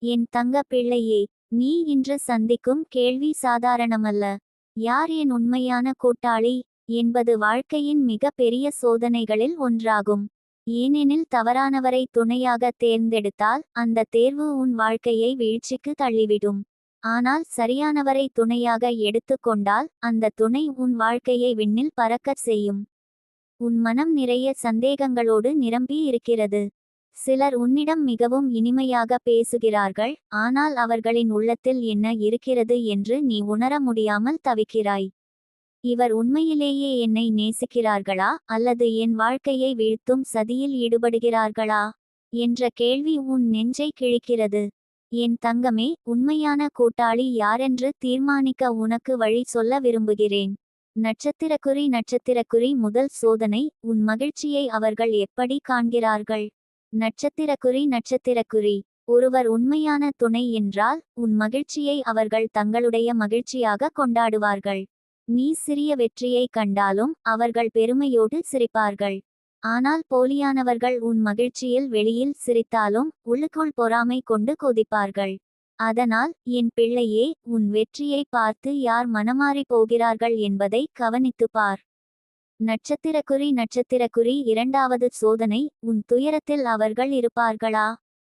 என் தங்க பிள்ளையே, நீ இன்று சந்திக்கும் கேள்வி சாதாரணமல்ல. யார் என் உண்மையான கூட்டாளி என்பது வாழ்க்கையின் மிக பெரிய சோதனைகளில் ஒன்றாகும். ஏனெனில் தவறானவரை துணையாக தேர்ந்தெடுத்தால் அந்த தேர்வு உன் வாழ்க்கையை வீழ்ச்சிக்கு தள்ளிவிடும். ஆனால் சரியானவரை துணையாக எடுத்துக்கொண்டால் அந்த துணை உன் வாழ்க்கையை விண்ணில் பறக்கச் செய்யும். உன் மனம் நிறைய சந்தேகங்களோடு நிரம்பி இருக்கிறது. சிலர் உன்னிடம் மிகவும் இனிமையாக பேசுகிறார்கள், ஆனால் அவர்களின் உள்ளத்தில் என்ன இருக்கிறது என்று நீ உணர முடியாமல் தவிக்கிறாய். இவர் உண்மையிலேயே என்னை நேசிக்கிறார்களா அல்லது என் வாழ்க்கையை வீழ்த்தும் சதியில் ஈடுபடுகிறார்களா என்ற கேள்வி உன் நெஞ்சை கிழிக்கிறது. என் தங்கமே, உண்மையான கூட்டாளி யாரென்று தீர்மானிக்க உனக்கு வழி சொல்ல விரும்புகிறேன். நட்சத்திரக்குறி முதல் சோதனை, உன் மகிழ்ச்சியை அவர்கள் எப்படி காண்கிறார்கள். நட்சத்திரக்குறி ஒருவர் உண்மையான துணை என்றால் உன் மகிழ்ச்சியை அவர்கள் தங்களுடைய மகிழ்ச்சியாக கொண்டாடுவார்கள். நீ சிறிய வெற்றியை கண்டாலும் அவர்கள் பெருமையோடு சிரிப்பார்கள். ஆனால் போலியானவர்கள் உன் மகிழ்ச்சியில் வெளியில் சிரித்தாலும் உள்ளுக்குள் பொறாமை கொண்டு கொதிப்பார்கள். அதனால் என் பிள்ளையே, உன் வெற்றியை பார்த்து யார் மனமாறி போகிறார்கள் என்பதை கவனித்துப் பார். நட்சத்திரக்குறி இரண்டாவது சோதனை, உன் துயரத்தில் அவர்கள் இருப்பார்களா.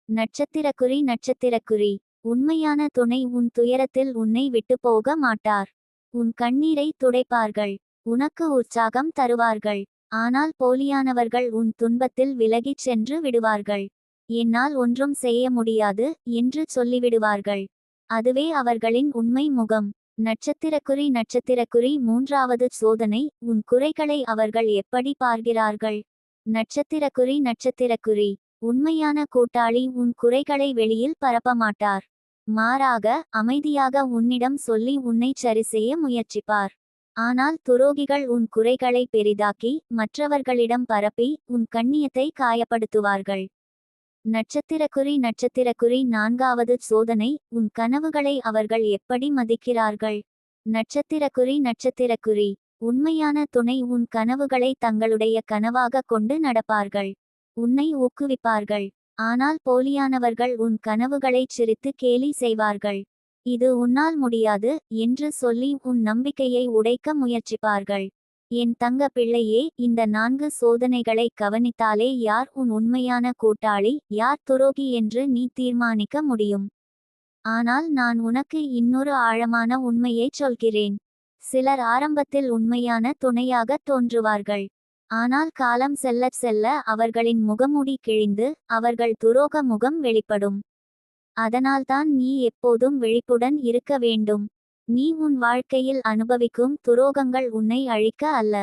நட்சத்திரக்குறி உண்மையான துணை உன் துயரத்தில் உன்னை விட்டு போக மாட்டார். உன் கண்ணீரை துடைப்பார்கள், உனக்கு உற்சாகம் தருவார்கள். ஆனால் போலியானவர்கள் உன் துன்பத்தில் விலகிச் சென்று விடுவார்கள். என்னால் ஒன்றும் செய்ய முடியாது என்று சொல்லிவிடுவார்கள். அதுவே அவர்களின் உண்மை முகம். நட்சத்திரக்குறி மூன்றாவது சோதனை, உன் குறைகளை அவர்கள் எப்படி பார்க்கிறார்கள். நட்சத்திரக்குறி உண்மையான கூட்டாளி உன் குறைகளை வெளியில் பரப்பமாட்டார். மாறாக அமைதியாக உன்னிடம் சொல்லி உன்னை சரிசெய்ய முயற்சிப்பார். ஆனால் துரோகிகள் உன் குறைகளை பெரிதாக்கி மற்றவர்களிடம் பரப்பி உன் கண்ணியத்தை காயப்படுத்துவார்கள். நட்சத்திரக்குறி நான்காவது சோதனை, உன் கனவுகளை அவர்கள் எப்படி மதிக்கிறார்கள். நட்சத்திரக்குறி உண்மையான துணை உன் கனவுகளை தங்களுடைய கனவாக கொண்டு நடப்பார்கள். உன்னை ஊக்குவிப்பார்கள். ஆனால் போலியானவர்கள் உன் கனவுகளைச் சிரித்து கேலி செய்வார்கள். இது உன்னால் முடியாது என்று சொல்லி உன் நம்பிக்கையை உடைக்க முயற்சிப்பார்கள். என் தங்க பிள்ளையே, இந்த 4 சோதனைகளை கவனித்தாலே யார் உன் உண்மையான கூட்டாளி யார் துரோகி என்று நீ தீர்மானிக்க முடியும். ஆனால் நான் உனக்கு இன்னொரு ஆழமான உண்மையைச் சொல்கிறேன். சிலர் ஆரம்பத்தில் உண்மையான துணையாக தோன்றுவார்கள். ஆனால் காலம் செல்லச் செல்ல அவர்களின் முகமூடி கிழிந்து அவர்கள் துரோக முகம் வெளிப்படும். அதனால்தான் நீ எப்போதும் விழிப்புடன் இருக்க வேண்டும். நீ உன் வாழ்க்கையில் அனுபவிக்கும் துரோகங்கள் உன்னை அழிக்க அல்ல.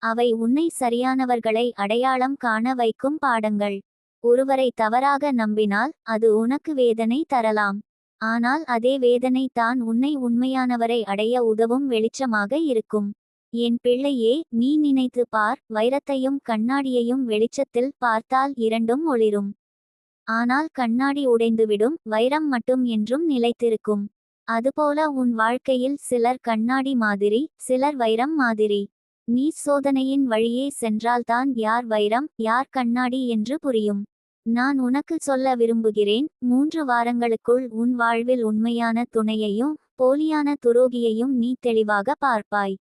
அவை உன்னை சரியானவர்களை அடையாளம் காண வைக்கும் பாடங்கள். ஒருவரை தவறாக நம்பினால் அது உனக்கு வேதனை தரலாம். ஆனால் அதே வேதனை தான் உன்னை உண்மையானவரை அடைய உதவும் வெளிச்சமாக இருக்கும். என் பிள்ளையே, நீ நினைத்து பார், வைரத்தையும் கண்ணாடியையும் வெளிச்சத்தில் பார்த்தால் இரண்டும் ஒளிரும். ஆனால் கண்ணாடி உடைந்துவிடும், வைரம் மட்டும் என்றும் நிலைத்திருக்கும். அதுபோல உன் வாழ்க்கையில் சிலர் கண்ணாடி மாதிரி, சிலர் வைரம் மாதிரி. நீ சோதனையின் வழியே சென்றால்தான் யார் வைரம் யார் கண்ணாடி என்று புரியும். நான் உனக்கு சொல்ல விரும்புகிறேன், 3 வாரங்களுக்குள் உன் வாழ்வில் உண்மையான துணையையும் போலியான துரோகியையும் நீ தெளிவாக பார்ப்பாய்.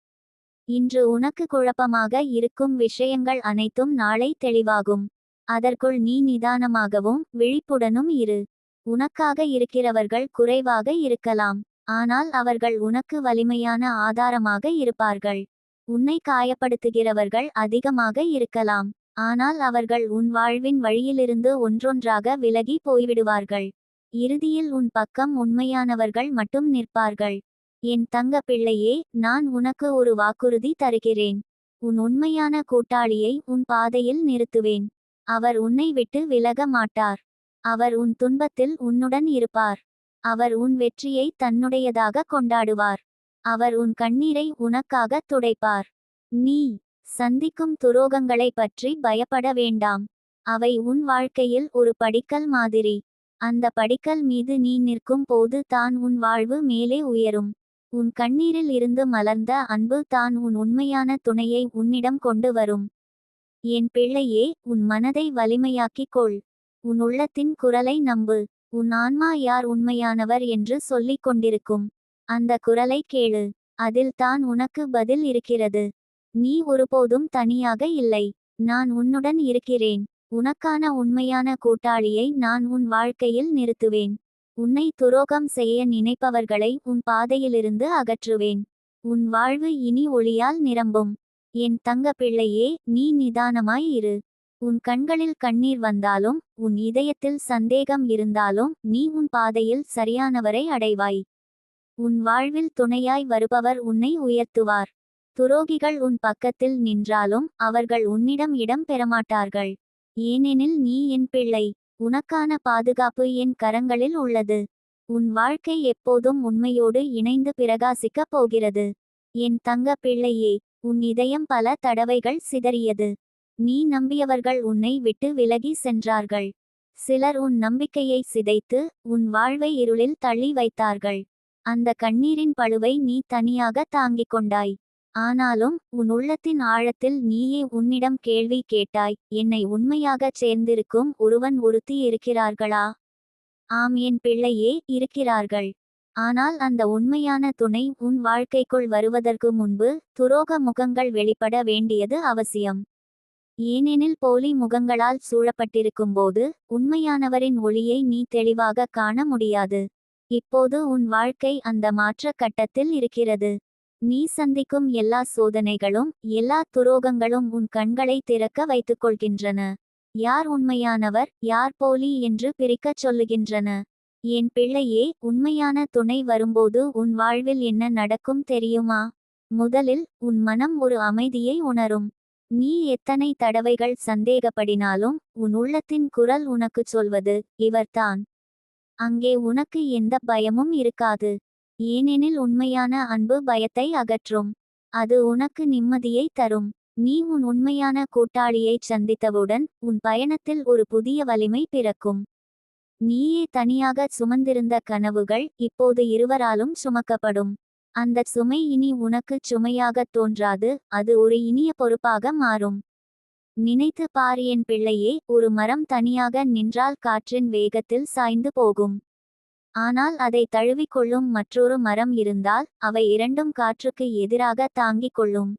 இன்று உனக்கு குழப்பமாக இருக்கும் விஷயங்கள் அனைத்தும் நாளை தெளிவாகும். அதற்குள் நீ நிதானமாகவும் விழிப்புடனும் இரு. உனக்காக இருக்கிறவர்கள் குறைவாக இருக்கலாம், ஆனால் அவர்கள் உனக்கு வலிமையான ஆதாரமாக இருப்பார்கள். உன்னை காயப்படுத்துகிறவர்கள் அதிகமாக இருக்கலாம், ஆனால் அவர்கள் உன் வாழ்வின் வழியிலிருந்து ஒன்றொன்றாக விலகி போய்விடுவார்கள். இறுதியில் உன் பக்கம் உண்மையானவர்கள் மட்டும் நிற்பார்கள். என் தங்க பிள்ளையே, நான் உனக்கு ஒரு வாக்குறுதி தருகிறேன். உன் உண்மையான கூட்டாளியை உன் பாதையில் நிறுத்துவேன். அவர் உன்னை விட்டு விலக மாட்டார். அவர் உன் துன்பத்தில் உன்னுடன் இருப்பார். அவர் உன் வெற்றியை தன்னுடையதாக கொண்டாடுவார். அவர் உன் கண்ணீரை உனக்காக துடைப்பார். நீ சந்திக்கும் துரோகங்களை பற்றி பயப்பட வேண்டாம். அவை உன் வாழ்க்கையில் ஒரு படிக்கல் மாதிரி. அந்த படிக்கல் மீது நீ நிற்கும் போது தான் உன் வாழ்வு மேலே உயரும். உன் கண்ணீரில் இருந்து மலர்ந்த அன்பு தான் உன் உண்மையான துணையை உன்னிடம் கொண்டு வரும். என் பிள்ளையே, உன் மனதை வலிமையாக்கிக் கொள். உன் உள்ளத்தின் குரலை நம்பு. உன் ஆன்மா யார் உண்மையானவர் என்று சொல்லிக் கொண்டிருக்கும். அந்த குரலை கேளு. அதில் தான் உனக்கு பதில் இருக்கிறது. நீ ஒருபோதும் தனியாக இல்லை. நான் உன்னுடன் இருக்கிறேன். உனக்கான உண்மையான கூட்டாளியை நான் உன் வாழ்க்கையில் நிறுத்துவேன். உன்னை துரோகம் செய்ய நினைப்பவர்களை உன் பாதையிலிருந்து அகற்றுவேன். உன் வாழ்வு இனி ஒளியால் நிரம்பும். என் தங்க பிள்ளையே, நீ நிதானமாய் இரு. உன் கண்களில் கண்ணீர் வந்தாலும், உன் இதயத்தில் சந்தேகம் இருந்தாலும், நீ உன் பாதையில் சரியானவரை அடைவாய். உன் வாழ்வில் துணையாய் வருபவர் உன்னை உயர்த்துவார். துரோகிகள் உன் பக்கத்தில் நின்றாலும் அவர்கள் உன்னிடம் இடம் பெறமாட்டார்கள். ஏனெனில் நீ என் பிள்ளை. உனக்கான பாதுகாப்பு என் கரங்களில் உள்ளது. உன் வாழ்க்கை எப்போதும் உண்மையோடு இணைந்து பிரகாசிக்கப் போகிறது. என் தங்க பிள்ளையே, உன் இதயம் பல தடவைகள் சிதறியது. நீ நம்பியவர்கள் உன்னை விட்டு விலகி சென்றார்கள். சிலர் உன் நம்பிக்கையை சிதைத்து உன் வாழ்வை இருளில் தள்ளி வைத்தார்கள். அந்த கண்ணீரின் பளுவை நீ தனியாக தாங்கிக் கொண்டாய். ஆனாலும் உன் உள்ளத்தின் ஆழத்தில் நீயே உன்னிடம் கேள்வி கேட்டாய், என்னை உண்மையாகச் சேர்ந்திருக்கும் ஒருத்தி இருக்கிறார்களா? ஆம் என் பிள்ளையே, இருக்கிறார்கள். ஆனால் அந்த உண்மையான துணை உன் வாழ்க்கைக்குள் வருவதற்கு முன்பு துரோக முகங்கள் வெளிப்பட வேண்டியது அவசியம். ஏனெனில் போலி முகங்களால் சூழப்பட்டிருக்கும்போது உண்மையானவரின் ஒளியை நீ தெளிவாக காண முடியாது. இப்போது உன் வாழ்க்கை அந்த மாற்ற கட்டத்தில் இருக்கிறது. நீ சந்திக்கும் எல்லா சோதனைகளும் எல்லா துரோகங்களும் உன் கண்களை திறக்க வைத்துக்கொள்கின்றன. யார் உண்மையானவர் யார் போலி என்று பிரிக்கச் சொல்லுகின்றன. என் பிள்ளையே, உண்மையான துணை வரும்போது உன் வாழ்வில் என்ன நடக்கும் தெரியுமா? முதலில் உன் மனம் ஒரு அமைதியை உணரும். நீ எத்தனை தடவைகள் சந்தேகப்படினாலும் உன் உள்ளத்தின் குரல் உனக்குச் சொல்வது இவர்தான். அங்கே உனக்கு எந்த பயமும் இருக்காது. ஏனெனில் உண்மையான அன்பு பயத்தை அகற்றும். அது உனக்கு நிம்மதியை தரும். நீ உன் உண்மையான கூட்டாளியைச் சந்தித்தவுடன் உன் பயணத்தில் ஒரு புதிய வலிமை பிறக்கும். நீயே தனியாக சுமந்திருந்த கனவுகள் இப்போது இருவராலும் சுமக்கப்படும். அந்த சுமை இனி உனக்குச் சுமையாகத் தோன்றாது, அது ஒரு இனிய பொறுப்பாக மாறும். நினைத்து பார் என் பிள்ளையே, ஒரு மரம் தனியாக நின்றால் காற்றின் வேகத்தில் சாய்ந்து போகும். ஆனால் அதை தழுவிக்கொள்ளும் மற்றொரு மரம் இருந்தால் அவை இரண்டும் காற்றுக்கு எதிராக தாங்கிக் கொள்ளும்.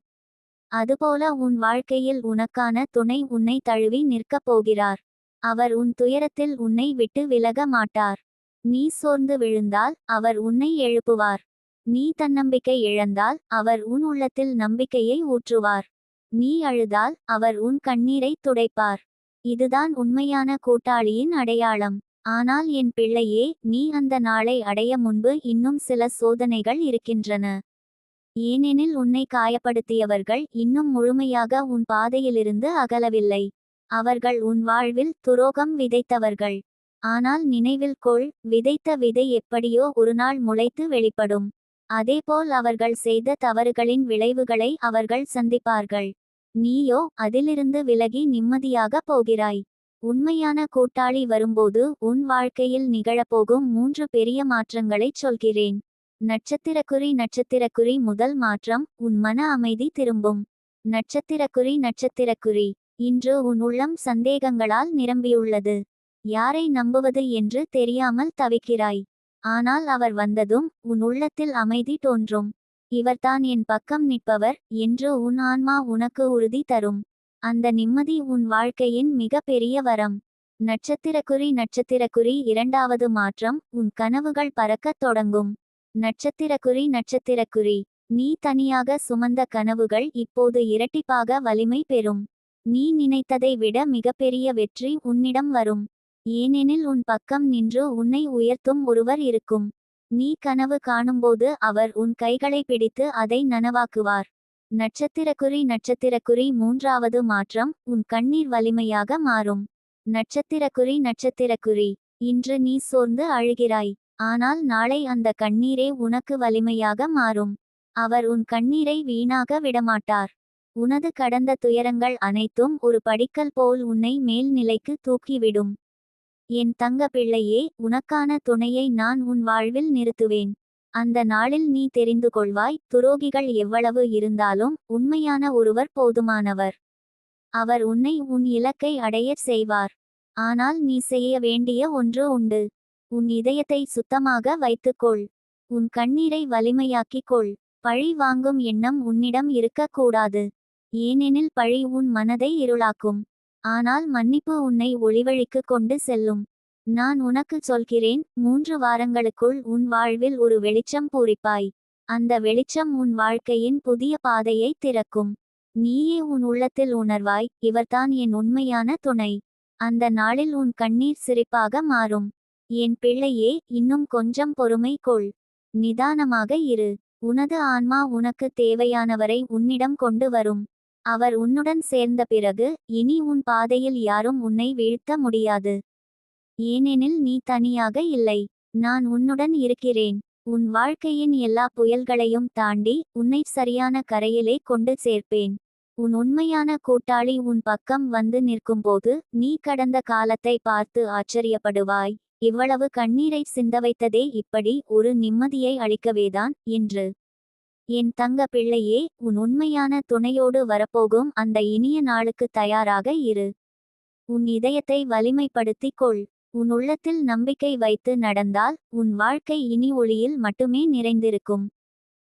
அதுபோல உன் வாழ்க்கையில் உனக்கான துணை உன்னை தழுவி நிற்கப் போகிறார். அவர் உன் துயரத்தில் உன்னை விட்டு விலக மாட்டார். நீ சோர்ந்து விழுந்தால் அவர் உன்னை எழுப்புவார். நீ தன்னம்பிக்கை இழந்தால் அவர் உன் உள்ளத்தில் நம்பிக்கையை ஊற்றுவார். நீ அழுதால் அவர் உன் கண்ணீரை துடைப்பார். இதுதான் உண்மையான கூட்டாளியின் அடையாளம். ஆனால் என் பிள்ளையே, நீ அந்த நாளை அடைய முன்பு இன்னும் சில சோதனைகள் இருக்கின்றன. ஏனெனில் உன்னை காயப்படுத்தியவர்கள் இன்னும் முழுமையாக உன் பாதையிலிருந்து அகலவில்லை. அவர்கள் உன் வாழ்வில் துரோகம் விதைத்தவர்கள். ஆனால் நினைவில் கொள், விதைத்த விதை எப்படியோ ஒருநாள் முளைத்து வெளிப்படும். அதேபோல் அவர்கள் செய்த தவறுகளின் விளைவுகளை அவர்கள் சந்திப்பார்கள். நீயோ அதிலிருந்து விலகி நிம்மதியாக போகிறாய். உண்மையான கூட்டாளி வரும்போது உன் வாழ்க்கையில் நிகழப்போகும் 3 பெரிய மாற்றங்களைச் சொல்கிறேன். நட்சத்திரக்குறி முதல் மாற்றம், உன் மன அமைதி திரும்பும். நட்சத்திரக்குறி இன்று உன் உள்ளம் சந்தேகங்களால் நிரம்பியுள்ளது. யாரை நம்புவது என்று தெரியாமல் தவிக்கிறாய். ஆனால் அவர் வந்ததும் உன் உள்ளத்தில் அமைதி தோன்றும். இவர்தான் என் பக்கம் நிற்பவர் என்று உன் ஆன்மா உனக்கு உறுதி தரும். அந்த நிம்மதி உன் வாழ்க்கையின் மிக பெரிய வரம். நட்சத்திரக்குறி இரண்டாவது மாற்றம், உன் கனவுகள் பறக்கத் தொடங்கும். நட்சத்திரக்குறி நீ தனியாக சுமந்த கனவுகள் இப்போது இரட்டிப்பாக வலிமை பெறும். நீ நினைத்ததை விட மிகப்பெரிய வெற்றி உன்னிடம் வரும். ஏனெனில் உன் பக்கம் நின்று உன்னை உயர்த்தும் ஒருவர் இருக்கும். நீ கனவு காணும்போது அவர் உன் கைகளை பிடித்து அதை நனவாக்குவார். நட்சத்திரக்குறி மூன்றாவது மாற்றம், உன் கண்ணீர் வலிமையாக மாறும். நட்சத்திரக்குறி இன்று நீ சோர்ந்து அழுகிறாய். ஆனால் நாளை அந்த கண்ணீரே உனக்கு வலிமையாக மாறும். அவர் உன் கண்ணீரை வீணாக விடமாட்டார். உனது கடந்த துயரங்கள் அனைத்தும் ஒரு படிக்கல் போல் உன்னை மேல் நிலைக்கு தூக்கிவிடும். என் தங்க பிள்ளையே, உனக்கான துணையை நான் உன் வாழ்வில் நிறுத்துவேன். அந்த நாளில் நீ தெரிந்து கொள்வாய், துரோகிகள் எவ்வளவு இருந்தாலும் உண்மையான ஒருவர் போதுமானவர். அவர் உன்னை உன் இலக்கை அடையச் செய்வார். ஆனால் நீ செய்ய வேண்டிய ஒன்று உண்டு. உன் இதயத்தை சுத்தமாக வைத்துக்கொள். உன் கண்ணீரை வலிமையாக்கிக் கொள். பழி வாங்கும் எண்ணம் உன்னிடம் இருக்கக்கூடாது. ஏனெனில் பழி உன் மனதை இருளாக்கும். ஆனால் மன்னிப்பு உன்னை ஒளிவழிக்கு கொண்டு செல்லும். நான் உனக்குச் சொல்கிறேன், 3 வாரங்களுக்குள் உன் வாழ்வில் ஒரு வெளிச்சம் பூரிப்பாய். அந்த வெளிச்சம் உன் வாழ்க்கையின் புதிய பாதையை திறக்கும். நீயே உன் உள்ளத்தில் உணர்வாய், இவர்தான் என் உண்மையான துணை. அந்த நாளில் உன் கண்ணீர் சிரிப்பாக மாறும். என் பிள்ளையே, இன்னும் கொஞ்சம் பொறுமை கொள். நிதானமாக இரு. உனது ஆன்மா உனக்கு தேவையானவரை உன்னிடம் கொண்டு வரும். அவர் உன்னுடன் சேர்ந்த பிறகு இனி உன் பாதையில் யாரும் உன்னை வீழ்த்த முடியாது. ஏனெனில் நீ தனியாக இல்லை. நான் உன்னுடன் இருக்கிறேன். உன் வாழ்க்கையின் எல்லா புயல்களையும் தாண்டி உன்னை சரியான கரையிலே கொண்டு சேர்ப்பேன். உன் உண்மையான கூட்டாளி உன் பக்கம் வந்து நிற்கும்போது நீ கடந்த காலத்தை பார்த்து ஆச்சரியப்படுவாய். இவ்வளவு கண்ணீரை சிந்தவைத்ததே இப்படி ஒரு நிம்மதியை அளிக்கவேதான் என்று. என் தங்க பிள்ளையே, உன் உண்மையான துணையோடு வரப்போகும் அந்த இனிய நாளுக்கு தயாராக இரு. உன் இதயத்தை வலிமைப்படுத்திக் கொள். உன் உள்ளத்தில் நம்பிக்கை வைத்து நடந்தால் உன் வாழ்க்கை இனி ஒளியில் மட்டுமே நிறைந்திருக்கும்.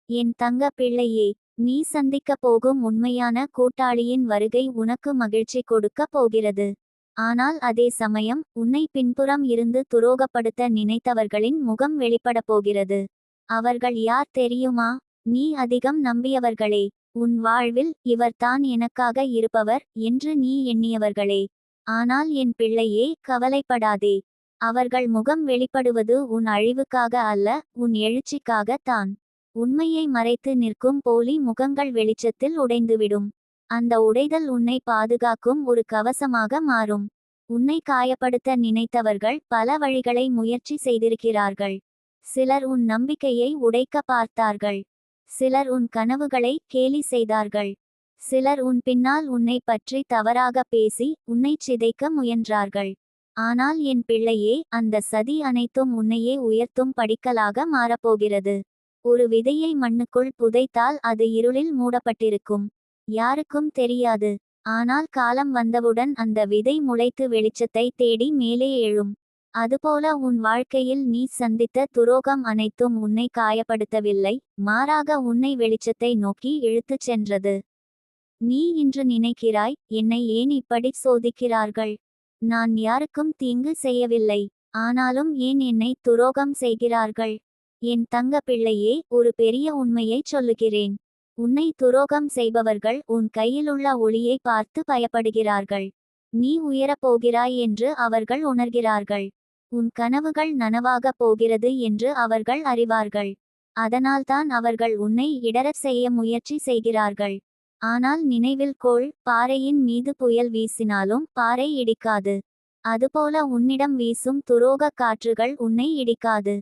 என் தங்க பிள்ளையே, நீ சந்திக்கப் போகும் உண்மையான கூட்டாளியின் வருகை உனக்கு மகிழ்ச்சி கொடுக்கப் போகிறது. ஆனால் அதே சமயம் உன்னை பின்புறம் இருந்து துரோகப்படுத்த நினைத்தவர்களின் முகம் வெளிப்படப் போகிறது. அவர்கள் யார் தெரியுமா? நீ அதிகம் நம்பியவர்களே. உன் வாழ்வில் இவர்தான் எனக்காக இருப்பவர் என்று நீ எண்ணியவர்களே. ஆனால் என் பிள்ளையே, கவலைப்படாதே. அவர்கள் முகம் வெளிப்படுவது உன் அழிவுக்காக அல்ல, உன் எழுச்சிக்காக தான். உண்மையை மறைத்து நிற்கும் போலி முகங்கள் வெளிச்சத்தில் உடைந்துவிடும். அந்த உடைதல் உன்னை பாதுகாக்கும் ஒரு கவசமாக மாறும். உன்னை காயப்படுத்த நினைத்தவர்கள் பல வழிகளை முயற்சி செய்திருக்கிறார்கள். சிலர் உன் நம்பிக்கையை உடைக்க பார்த்தார்கள். சிலர் உன் கனவுகளை கேலி செய்தார்கள். சிலர் உன் பின்னால் உன்னை பற்றி தவறாக பேசி உன்னை சிதைக்க முயன்றார்கள். ஆனால் என் பிள்ளையே, அந்த சதி அனைத்தும் உன்னையே உயர்த்தும் படிக்கலாக மாறப்போகிறது. ஒரு விதையை மண்ணுக்குள் புதைத்தால் அது இருளில் மூடப்பட்டிருக்கும். யாருக்கும் தெரியாது. ஆனால் காலம் வந்தவுடன் அந்த விதை முளைத்து வெளிச்சத்தை தேடி மேலே எழும். அதுபோல உன் வாழ்க்கையில் நீ சந்தித்த துரோகம் அனைத்தும் உன்னை காயப்படுத்தவில்லை, மாறாக உன்னை வெளிச்சத்தை நோக்கி இழுத்துச் சென்றது. நீ இன்று நினைக்கிறாய், என்னை ஏன் இப்படி சோதிக்கிறார்கள்? நான் யாருக்கும் தீங்கு செய்யவில்லை. ஆனாலும் ஏன் என்னை துரோகம் செய்கிறார்கள்? என் தங்க பிள்ளையே, ஒரு பெரிய உண்மையைச் சொல்லுகிறேன். உன்னை துரோகம் செய்பவர்கள் உன் கையிலுள்ள ஒளியை பார்த்து பயப்படுகிறார்கள். நீ உயரப்போகிறாய் என்று அவர்கள் உணர்கிறார்கள். உன் கனவுகள் நனவாகப் போகிறது என்று அவர்கள் அறிவார்கள். அதனால்தான் அவர்கள் உன்னை இடறச் செய்ய முயற்சி செய்கிறார்கள். ஆனால் நினைவில் கொள், பாறையின் மீது புயல் வீசினாலும் பாறை இடிக்காது. அதுபோல உன்னிடம் வீசும் துரோக காற்றுகள் உன்னை இடிக்காது.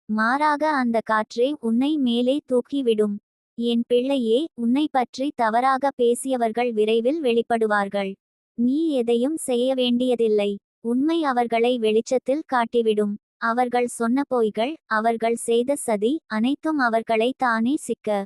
மாறாக அந்த காற்றே உன்னை மேலே தூக்கிவிடும். என் பிள்ளையே, உன்னை பற்றி தவறாக பேசியவர்கள் விரைவில் வெளிப்படுவார்கள். நீ எதையும் செய்ய வேண்டியதில்லை. உண்மை அவர்களை வெளிச்சத்தில் காட்டிவிடும். அவர்கள் சொன்ன பொய்கள், அவர்கள் செய்த சதி அனைத்தும் அவர்களை தானே சிக்க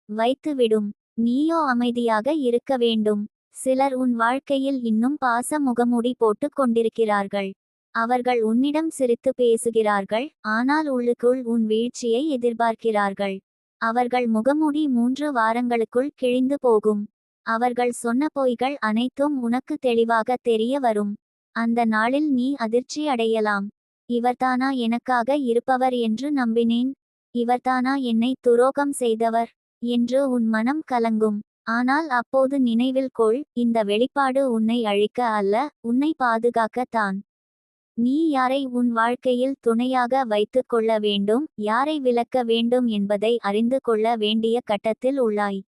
வைத்துவிடும். நீயோ அமைதியாக இருக்க வேண்டும். சிலர் உன் வாழ்க்கையில் இன்னும் பாச முகமூடி போட்டு கொண்டிருக்கிறார்கள். அவர்கள் உன்னிடம் சிரித்து பேசுகிறார்கள், ஆனால் உள்ளுக்குள் உன் வீழ்ச்சியை எதிர்பார்க்கிறார்கள். அவர்கள் முகமூடி 3 வாரங்களுக்குள் கிழிந்து போகும். அவர்கள் சொன்ன பொய்கள் அனைத்தும் உனக்கு தெளிவாக தெரிய வரும். அந்த நாளில் நீ அதிர்ச்சி அடையலாம். இவர்தானா எனக்காக இருப்பவர் என்று நம்பினேன்? இவர்தானா என்னை துரோகம் செய்தவர் என்று உன் மனம் கலங்கும். ஆனால் அப்போது நினைவில் கொள், இந்த வெளிப்பாடு உன்னை அழிக்க அல்ல, உன்னை பாதுகாக்கத்தான். நீ யாரை உன் வாழ்க்கையில் துணையாக வைத்துக் கொள்ள வேண்டும், யாரை விலக்க வேண்டும் என்பதை அறிந்து கொள்ள வேண்டிய கட்டத்தில் உள்ளாய்.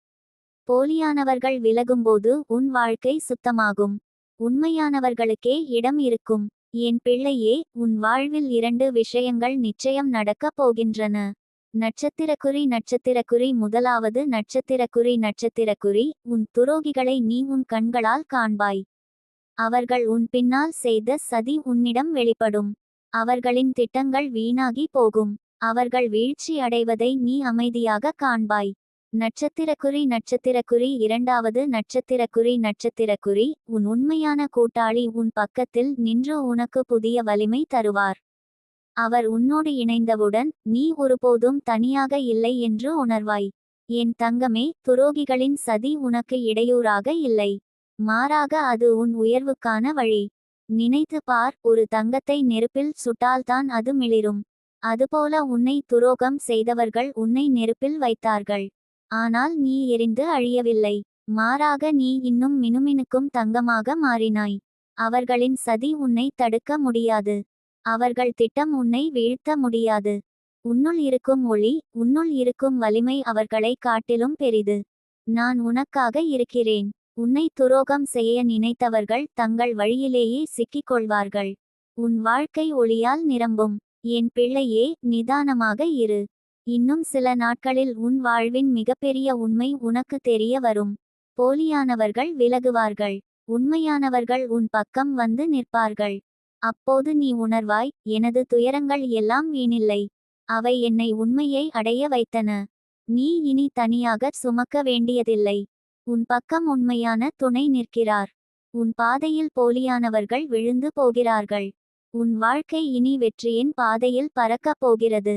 போலியானவர்கள் விலகும்போது உன் வாழ்க்கை சுத்தமாகும். உண்மையானவர்களுக்கே இடம் இருக்கும். என் பிள்ளையே, உன் வாழ்வில் 2 விஷயங்கள் நிச்சயம் நடக்கப் போகின்றன. நட்சத்திரக்குறி நட்சத்திரக்குறி முதலாவது நட்சத்திரக்குறி உன் துரோகிகளை நீ உன் கண்களால் காண்பாய். அவர்கள் உன் பின்னால் செய்த சதி உன்னிடம் வெளிப்படும். அவர்களின் திட்டங்கள் வீணாகி போகும். அவர்கள் வீழ்ச்சி அடைவதை நீ அமைதியாக காண்பாய். நட்சத்திரக்குறி இரண்டாவது நட்சத்திரக்குறி உன் உண்மையான கூட்டாளி உன் பக்கத்தில் நின்று உனக்கு புதிய வலிமை தருவார். அவர் உன்னோடு இணைந்தவுடன் நீ ஒருபோதும் தனியாக இல்லை என்று உணர்வாய். என் தங்கமே, துரோகிகளின் சதி உனக்கு இடையூறாக இல்லை. மாறாக அது உன் உயர்வுக்கான வழி. நினைத்து பார், ஒரு தங்கத்தை நெருப்பில் சுட்டால்தான் அது மிளிரும். அதுபோல உன்னை துரோகம் செய்தவர்கள் உன்னை நெருப்பில் வைத்தார்கள். ஆனால் நீ எரிந்து அழியவில்லை. மாறாக நீ இன்னும் மினுமினுக்கும் தங்கமாக மாறினாய். அவர்களின் சதி உன்னை தடுக்க முடியாது. அவர்கள் திட்டம் உன்னை வீழ்த்த முடியாது. உன்னுள் இருக்கும் ஒளி, உன்னுள் இருக்கும் வலிமை அவர்களை காட்டிலும் பெரிது. நான் உனக்காக இருக்கிறேன். உன்னை துரோகம் செய்ய நினைத்தவர்கள் தங்கள் வழியிலேயே சிக்கிக் கொள்வார்கள். உன் வாழ்க்கை ஒளியால் நிரம்பும். என் பிள்ளையே, நிதானமாக இரு. இன்னும் சில நாட்களில் உன் வாழ்வின் மிகப்பெரிய உண்மை உனக்கு தெரிய வரும். போலியானவர்கள் விலகுவார்கள். உண்மையானவர்கள் உன் பக்கம் வந்து நிற்பார்கள். அப்போது நீ உணர்வாய், எனது துயரங்கள் எல்லாம் வீணில்லை. அவை என்னை உண்மையை அடைய வைத்தன. நீ இனி தனியாக சுமக்க வேண்டியதில்லை. உன் பக்கம் உண்மையான துணை நிற்கிறார். உன் பாதையில் போலியானவர்கள் விழுந்து போகிறார்கள். உன் வாழ்க்கை இனி வெற்றியின் பாதையில் பறக்கப் போகிறது.